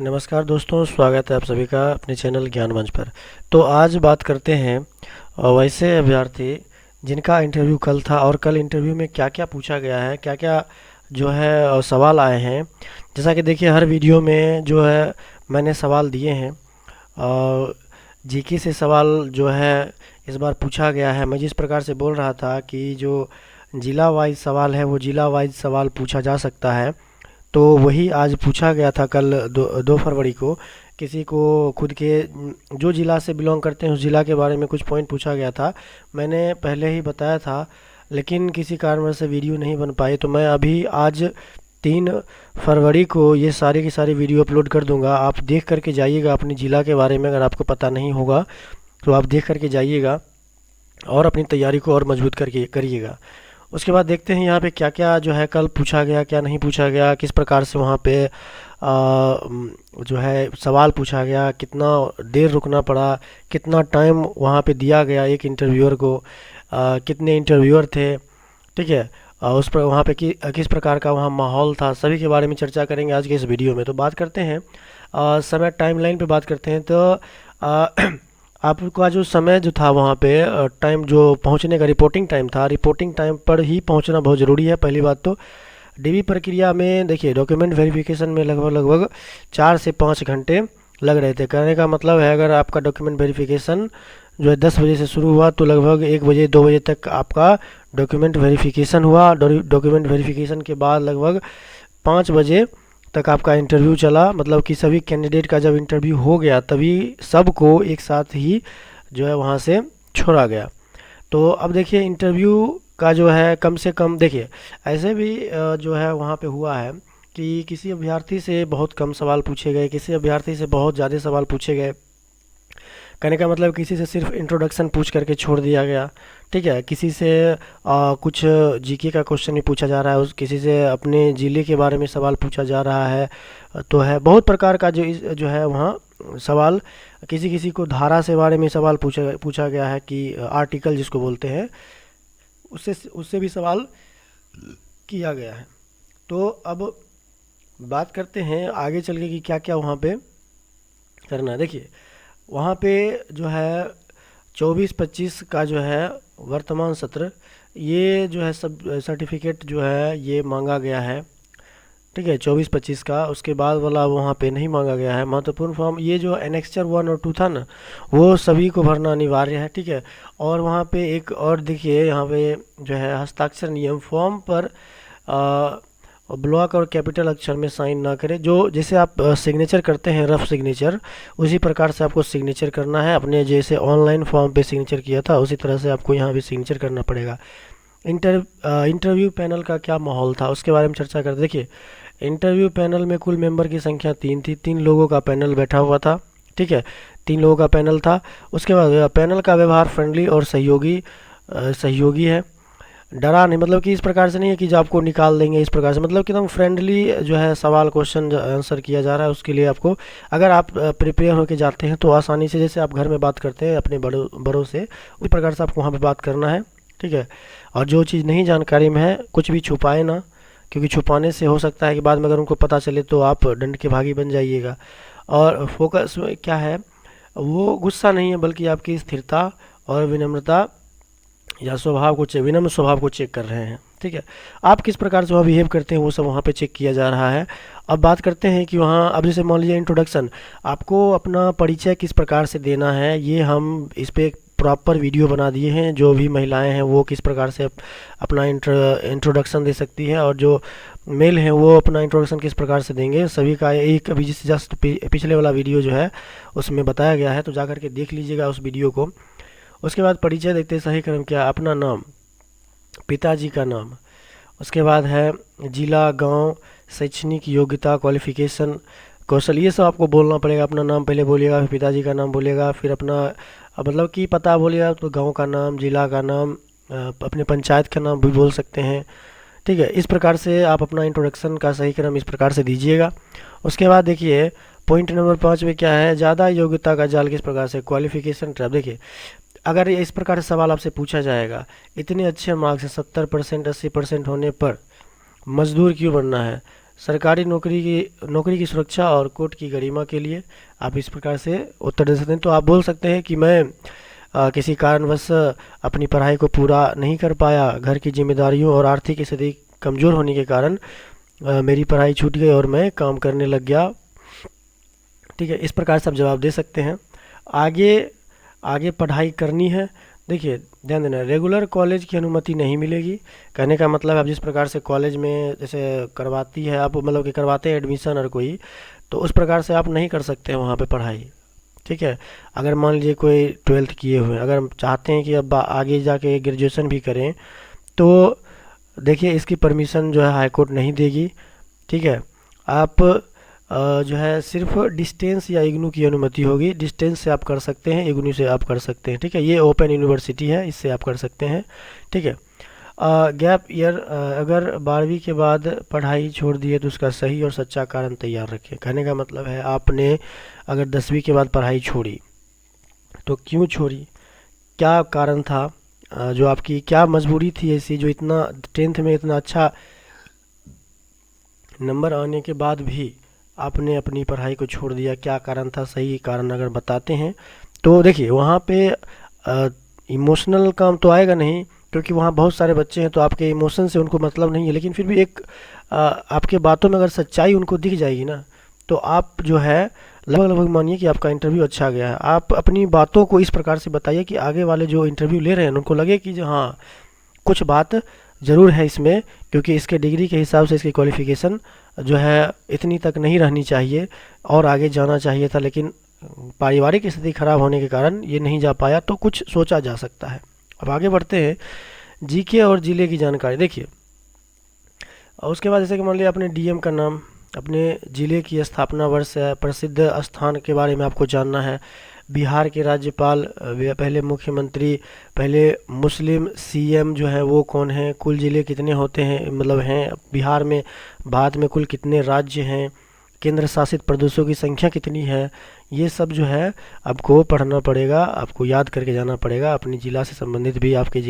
नमस्कार दोस्तों, स्वागत है आप सभी का अपने चैनल ज्ञान मंच पर। तो आज बात करते हैं वैसे अभ्यर्थी जिनका इंटरव्यू कल था और कल इंटरव्यू में क्या क्या पूछा गया है, क्या क्या जो है सवाल आए हैं। जैसा कि देखिए, हर वीडियो में जो है मैंने सवाल दिए हैं। जीके से सवाल जो है इस बार पूछा गया है। मैं जिस प्रकार से बोल रहा था कि जो जिला वाइज सवाल है वो जिला वाइज सवाल पूछा जा सकता है, तो वही आज पूछा गया था कल 2 फरवरी को। किसी को खुद के जो ज़िला से बिलोंग करते हैं उस ज़िला के बारे में कुछ पॉइंट पूछा गया था। मैंने पहले ही बताया था, लेकिन किसी कारणवश से वीडियो नहीं बन पाई, तो मैं अभी आज 3 फरवरी को ये सारी की सारी वीडियो अपलोड कर दूंगा। आप देख करके जाइएगा अपने ज़िला के बारे में। अगर आपको पता नहीं होगा तो आप देख करके जाइएगा और अपनी तैयारी को और मजबूत करके करिएगा। उसके बाद देखते हैं यहाँ पे क्या क्या जो है कल पूछा गया, क्या नहीं पूछा गया, किस प्रकार से वहाँ पे जो है सवाल पूछा गया, कितना देर रुकना पड़ा, कितना टाइम वहाँ पे दिया गया एक इंटरव्यूअर को, कितने इंटरव्यूअर थे, ठीक है। उस पर वहाँ पे किस प्रकार का वहाँ माहौल था, सभी के बारे में चर्चा करेंगे आज के इस वीडियो में। तो बात करते हैं समय टाइमलाइन पे बात करते हैं। तो आपका जो समय जो था वहाँ पे टाइम जो पहुँचने का रिपोर्टिंग टाइम था, रिपोर्टिंग टाइम पर ही पहुँचना बहुत ज़रूरी है। पहली बात तो डीवी प्रक्रिया में देखिए, डॉक्यूमेंट वेरिफिकेशन में लगभग 4 से 5 घंटे लग रहे थे। कहने का मतलब है, अगर आपका डॉक्यूमेंट वेरिफिकेशन जो है 10 बजे से शुरू हुआ तो लगभग 1 बजे 2 बजे तक आपका डॉक्यूमेंट वेरिफिकेशन हुआ। डॉक्यूमेंट वेरिफिकेशन के बाद लगभग 5 बजे तक आपका इंटरव्यू चला। मतलब कि सभी कैंडिडेट का जब इंटरव्यू हो गया तभी सबको एक साथ ही जो है वहाँ से छोड़ा गया। तो अब देखिए, इंटरव्यू का जो है कम से कम देखिए, ऐसे भी जो है वहाँ पे हुआ है कि किसी अभ्यर्थी से बहुत कम सवाल पूछे गए, किसी अभ्यर्थी से बहुत ज़्यादा सवाल पूछे गए। कहने का मतलब किसी से सिर्फ इंट्रोडक्शन पूछ करके छोड़ दिया गया, ठीक है। किसी से कुछ जीके का क्वेश्चन भी पूछा जा रहा है, उस किसी से अपने ज़िले के बारे में सवाल पूछा जा रहा है। तो है बहुत प्रकार का जो है वहाँ सवाल। किसी किसी को धारा से बारे में सवाल पूछा गया है कि आर्टिकल जिसको बोलते हैं, उससे उससे भी सवाल किया गया है। तो अब बात करते हैं आगे चल के कि क्या क्या वहाँ पे करना है। देखिए, वहाँ पे जो है 24-25 का जो है वर्तमान सत्र, ये जो है सब सर्टिफिकेट जो है ये मांगा गया है, ठीक है, 24-25 का। उसके बाद वाला वहाँ पे नहीं मांगा गया है। महत्वपूर्ण फॉर्म ये जो एनेक्चर 1 और 2 था ना, वो सभी को भरना अनिवार्य है, ठीक है। और वहाँ पे एक और देखिए, यहाँ पे जो है हस्ताक्षर नियम, फॉर्म पर ब्लॉक और कैपिटल अक्षर में साइन ना करें। जो जैसे आप सिग्नेचर करते हैं रफ सिग्नेचर, उसी प्रकार से आपको सिग्नेचर करना है। अपने जैसे ऑनलाइन फॉर्म पे सिग्नेचर किया था उसी तरह से आपको यहाँ भी सिग्नेचर करना पड़ेगा। इंटरव्यू पैनल का क्या माहौल था उसके बारे में चर्चा करते। देखिए, इंटरव्यू पैनल में कुल मेंबर की संख्या 3 थी। 3 लोगों का पैनल बैठा हुआ था, ठीक है, 3 लोगों का पैनल था। उसके बाद पैनल का व्यवहार फ्रेंडली और सहयोगी है। डरा नहीं, मतलब कि इस प्रकार से नहीं है कि जो आपको निकाल देंगे, इस प्रकार से मतलब कि एकदम फ्रेंडली जो है सवाल क्वेश्चन आंसर किया जा रहा है। उसके लिए आपको, अगर आप प्रिपेयर होकर जाते हैं तो आसानी से, जैसे आप घर में बात करते हैं अपने बड़ों से, उसी प्रकार से आपको वहाँ पे बात करना है, ठीक है। और जो चीज़ नहीं जानकारी में है कुछ भी छुपाए ना, क्योंकि छुपाने से हो सकता है कि बाद में अगर उनको पता चले तो आप दंड के भागी बन जाइएगा। और फोकस क्या है, वो गुस्सा नहीं है बल्कि आपकी स्थिरता और विनम्रता या स्वभाव को विनम्र स्वभाव को चेक कर रहे हैं, ठीक है। आप किस प्रकार से वहाँ बिहेव करते हैं वो सब वहाँ पे चेक किया जा रहा है। अब बात करते हैं कि वहाँ, अब जैसे मान लीजिए इंट्रोडक्शन, आपको अपना परिचय किस प्रकार से देना है, ये हम इस पर प्रॉपर वीडियो बना दिए हैं। जो भी महिलाएं हैं वो किस प्रकार से अपना इंट्रोडक्शन दे सकती है, और जो मेल हैं वो अपना इंट्रोडक्शन किस प्रकार से देंगे, सभी का एक अभी जस्ट पिछले वाला वीडियो जो है उसमें बताया गया है, तो जा करके देख लीजिएगा उस वीडियो को। उसके बाद परिचय देखते हैं। सही क्रम क्या, अपना नाम, पिताजी का नाम, उसके बाद है जिला, गांव, शैक्षणिक योग्यता, क्वालिफिकेशन, कौशल, ये सब आपको बोलना पड़ेगा। अपना नाम पहले बोलिएगा, फिर पिताजी का नाम बोलिएगा, फिर अपना मतलब कि पता बोलिएगा, तो गांव का नाम, जिला का नाम, अपने पंचायत का नाम भी बोल सकते हैं, ठीक है। इस प्रकार से आप अपना इंट्रोडक्शन का सही क्रम इस प्रकार से दीजिएगा। उसके बाद देखिए, पॉइंट नंबर 5 में क्या है, ज़्यादा योग्यता का जाल किस प्रकार से, क्वालिफिकेशन ट्रैप। देखिए, अगर इस प्रकार से सवाल आपसे पूछा जाएगा, इतने अच्छे मार्क्स 70% 80% होने पर मजदूर क्यों बनना है, सरकारी नौकरी की सुरक्षा और कोर्ट की गरिमा के लिए आप इस प्रकार से उत्तर दे सकते हैं। तो आप बोल सकते हैं कि मैं किसी कारणवश अपनी पढ़ाई को पूरा नहीं कर पाया, घर की जिम्मेदारियों और आर्थिक स्थिति कमज़ोर होने के कारण मेरी पढ़ाई छूट गई और मैं काम करने लग गया। ठीक है, इस प्रकार से आप जवाब दे सकते हैं। आगे आगे पढ़ाई करनी है, देखिए ध्यान देना, रेगुलर कॉलेज की अनुमति नहीं मिलेगी। कहने का मतलब आप जिस प्रकार से कॉलेज में जैसे करवाती है आप, मतलब कि करवाते हैं एडमिशन और कोई, तो उस प्रकार से आप नहीं कर सकते हैं वहाँ पे पढ़ाई। ठीक है, अगर मान लीजिए कोई 12th किए हुए हैं, अगर हम चाहते हैं कि अब आगे जाके ग्रेजुएशन भी करें, तो देखिए इसकी परमिशन जो है हाई कोर्ट नहीं देगी। ठीक है, आप जो है सिर्फ डिस्टेंस या इग्नू की अनुमति होगी। डिस्टेंस से आप कर सकते हैं, इग्नू से आप कर सकते हैं। ठीक है, ये ओपन यूनिवर्सिटी है, इससे आप कर सकते हैं। ठीक है, गैप ईयर, अगर 12वीं के बाद पढ़ाई छोड़ दी है तो उसका सही और सच्चा कारण तैयार रखें। कहने का मतलब है आपने अगर 10वीं के बाद पढ़ाई छोड़ी तो क्यों छोड़ी, क्या कारण था, जो आपकी क्या मजबूरी थी ऐसी, जो इतना 10th में इतना अच्छा नंबर आने के बाद भी आपने अपनी पढ़ाई को छोड़ दिया, क्या कारण था, सही कारण अगर बताते हैं तो देखिए वहाँ पे इमोशनल काम तो आएगा नहीं, क्योंकि वहाँ बहुत सारे बच्चे हैं तो आपके इमोशन से उनको मतलब नहीं है। लेकिन फिर भी एक आपके बातों में अगर सच्चाई उनको दिख जाएगी ना, तो आप जो है लगभग लगभग मानिए कि आपका इंटरव्यू अच्छा गया है। आप अपनी बातों को इस प्रकार से बताइए कि आगे वाले जो इंटरव्यू ले रहे हैं उनको लगे कि जो हाँ कुछ बात ज़रूर है इसमें, क्योंकि इसके डिग्री के हिसाब से इसकी क्वालिफ़िकेशन जो है इतनी तक नहीं रहनी चाहिए और आगे जाना चाहिए था, लेकिन पारिवारिक स्थिति खराब होने के कारण ये नहीं जा पाया, तो कुछ सोचा जा सकता है। अब आगे बढ़ते हैं, जीके और जिले की जानकारी देखिए। और उसके बाद जैसे कि मान लिया अपने डीएम का नाम, अपने ज़िले की स्थापना वर्ष, प्रसिद्ध स्थान के बारे में आपको जानना है, बिहार के राज्यपाल, पहले मुख्यमंत्री, पहले मुस्लिम सीएम जो है वो कौन है, कुल ज़िले कितने होते हैं, मतलब हैं बिहार में, भारत में कुल कितने राज्य हैं, केंद्र शासित प्रदेशों की संख्या कितनी है, ये सब जो है आपको पढ़ना पड़ेगा, आपको याद करके जाना पड़ेगा। अपनी ज़िला से संबंधित भी आपके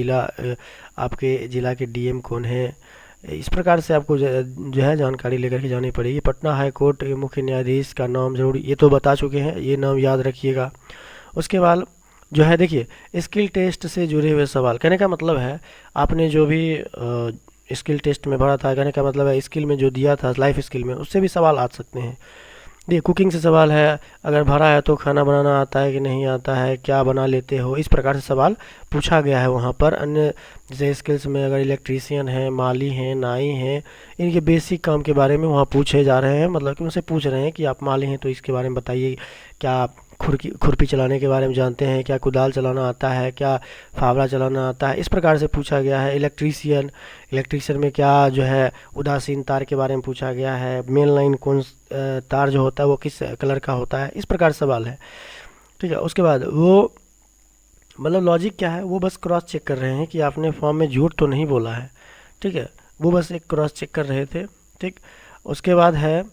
ज़िला के डीएम कौन है, इस प्रकार से आपको जो है जानकारी लेकर के जानी पड़ेगी। पटना हाई कोर्ट के मुख्य न्यायाधीश का नाम जरूर, ये तो बता चुके हैं, ये नाम याद रखिएगा। उसके बाद जो है देखिए स्किल टेस्ट से जुड़े हुए सवाल, कहने का मतलब है आपने जो भी स्किल टेस्ट में भरा था, कहने का मतलब है स्किल में जो दिया था लाइफ स्किल में, उससे भी सवाल आ सकते हैं। देखिए कुकिंग से सवाल है, अगर भरा है तो खाना बनाना आता है कि नहीं आता है, क्या बना लेते हो, इस प्रकार से सवाल पूछा गया है वहाँ पर। अन्य जैसे स्किल्स में अगर इलेक्ट्रीशियन है, माली हैं, नाई हैं, इनके बेसिक काम के बारे में वहाँ पूछे जा रहे हैं, मतलब कि उनसे पूछ रहे हैं कि आप माली हैं तो इसके बारे में बताइए, क्या आप खुरपी चलाने के बारे में जानते हैं, क्या कुदाल चलाना आता है, क्या फावड़ा चलाना आता है, इस प्रकार से पूछा गया है। इलेक्ट्रीशियन में क्या जो है उदासीन तार के बारे में पूछा गया है, मेन लाइन कौन तार जो होता है वो किस कलर का होता है, इस प्रकार सवाल है। ठीक है, उसके बाद वो मतलब लॉजिक क्या है, वो बस क्रॉस चेक कर रहे हैं कि आपने फॉर्म में झूठ तो नहीं बोला है। ठीक है, वो बस एक क्रॉस चेक कर रहे थे। ठीक, उसके बाद है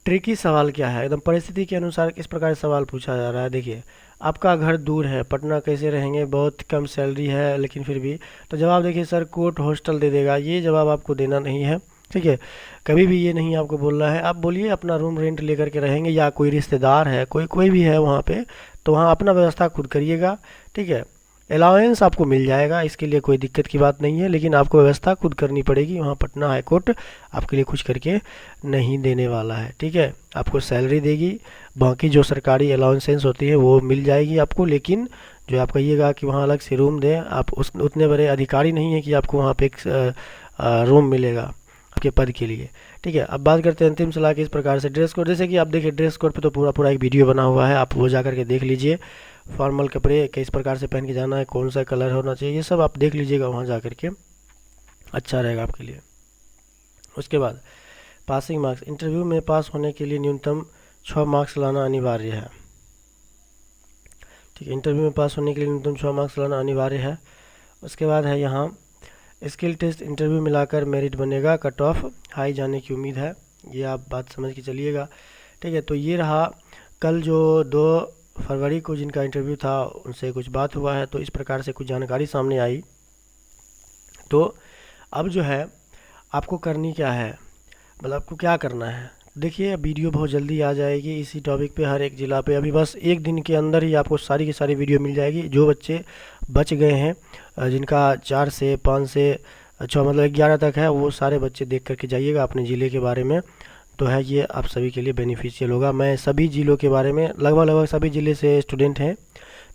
ट्रिकी सवाल क्या है, एकदम परिस्थिति के अनुसार किस प्रकार से सवाल पूछा जा रहा है। देखिए आपका घर दूर है, पटना कैसे रहेंगे, बहुत कम सैलरी है लेकिन फिर भी, तो जवाब देखिए सर कोर्ट हॉस्टल दे देगा, ये जवाब आपको देना नहीं है। ठीक है, कभी भी ये नहीं आपको बोलना है, आप बोलिए अपना रूम रेंट लेकर के रहेंगे, या कोई रिश्तेदार है, कोई भी है वहाँ पे, तो वहाँ अपना व्यवस्था खुद करिएगा। ठीक है, अलाउंस आपको मिल जाएगा, इसके लिए कोई दिक्कत की बात नहीं है, लेकिन आपको व्यवस्था खुद करनी पड़ेगी। वहाँ पटना हाई कोर्ट आपके लिए कुछ करके नहीं देने वाला है। ठीक है, आपको सैलरी देगी, बाकी जो सरकारी अलाउंसेंस होती है वो मिल जाएगी आपको, लेकिन जो आप कहिएगा कि वहाँ अलग से रूम दें, आप उतने बड़े अधिकारी नहीं है कि आपको वहाँ पे एक रूम मिलेगा आपके पद के लिए। ठीक है, अब बात करते हैं अंतिम सलाह की। इस प्रकार से ड्रेस कोड, जैसे कि आप देखिए ड्रेस कोड पे तो पूरा एक वीडियो बना हुआ है, आप वो जा करके देख लीजिए। फॉर्मल कपड़े किस प्रकार से पहन के जाना है, कौन सा कलर होना चाहिए, ये सब आप देख लीजिएगा वहाँ जा करके, अच्छा रहेगा आपके लिए। उसके बाद पासिंग मार्क्स, इंटरव्यू में पास होने के लिए न्यूनतम 6 मार्क्स लाना अनिवार्य है। ठीक है, इंटरव्यू में पास होने के लिए न्यूनतम 6 मार्क्स लाना अनिवार्य है। उसके बाद है यहाँ स्किल टेस्ट, इंटरव्यू मिलाकर मेरिट बनेगा, कट ऑफ हाई जाने की उम्मीद है, ये आप बात समझ के चलिएगा। ठीक है, तो ये रहा कल जो 2 फरवरी को जिनका इंटरव्यू था उनसे कुछ बात हुआ है, तो इस प्रकार से कुछ जानकारी सामने आई। तो अब जो है आपको करनी क्या है, मतलब आपको क्या करना है। देखिए वीडियो बहुत जल्दी आ जाएगी इसी टॉपिक पे, हर एक ज़िला पे। अभी बस एक दिन के अंदर ही आपको सारी की सारी वीडियो मिल जाएगी। जो बच्चे बच गए हैं, जिनका 4 से 5 से अच्छा मतलब 11 तक है, वो सारे बच्चे देख करके जाइएगा अपने ज़िले के बारे में। तो है ये आप सभी के लिए बेनिफिशियल होगा। मैं सभी ज़िलों के बारे में, लगभग लगभग सभी ज़िले से स्टूडेंट हैं,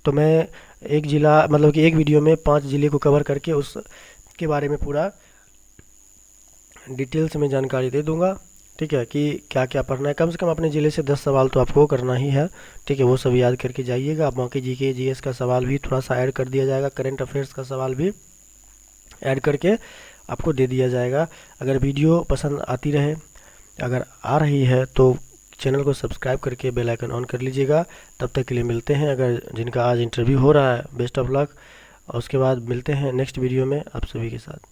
तो मैं एक ज़िला मतलब कि एक वीडियो में 5 ज़िले को कवर करके उसके बारे में पूरा डिटेल्स में जानकारी दे दूंगा। ठीक है, कि क्या क्या पढ़ना है। कम से कम अपने ज़िले से 10 सवाल तो आपको करना ही है। ठीक है, वो सब याद करके जाइएगा। बाकी जीके जीएस का सवाल भी थोड़ा सा ऐड कर दिया जाएगा, करंट अफेयर्स का सवाल भी ऐड करके आपको दे दिया जाएगा। अगर वीडियो पसंद आती रहे, अगर आ रही है, तो चैनल को सब्सक्राइब करके बेल आइकन ऑन कर लीजिएगा। तब तक के लिए मिलते हैं, अगर जिनका आज इंटरव्यू हो रहा है बेस्ट ऑफ लक, और उसके बाद मिलते हैं नेक्स्ट वीडियो में आप सभी के साथ।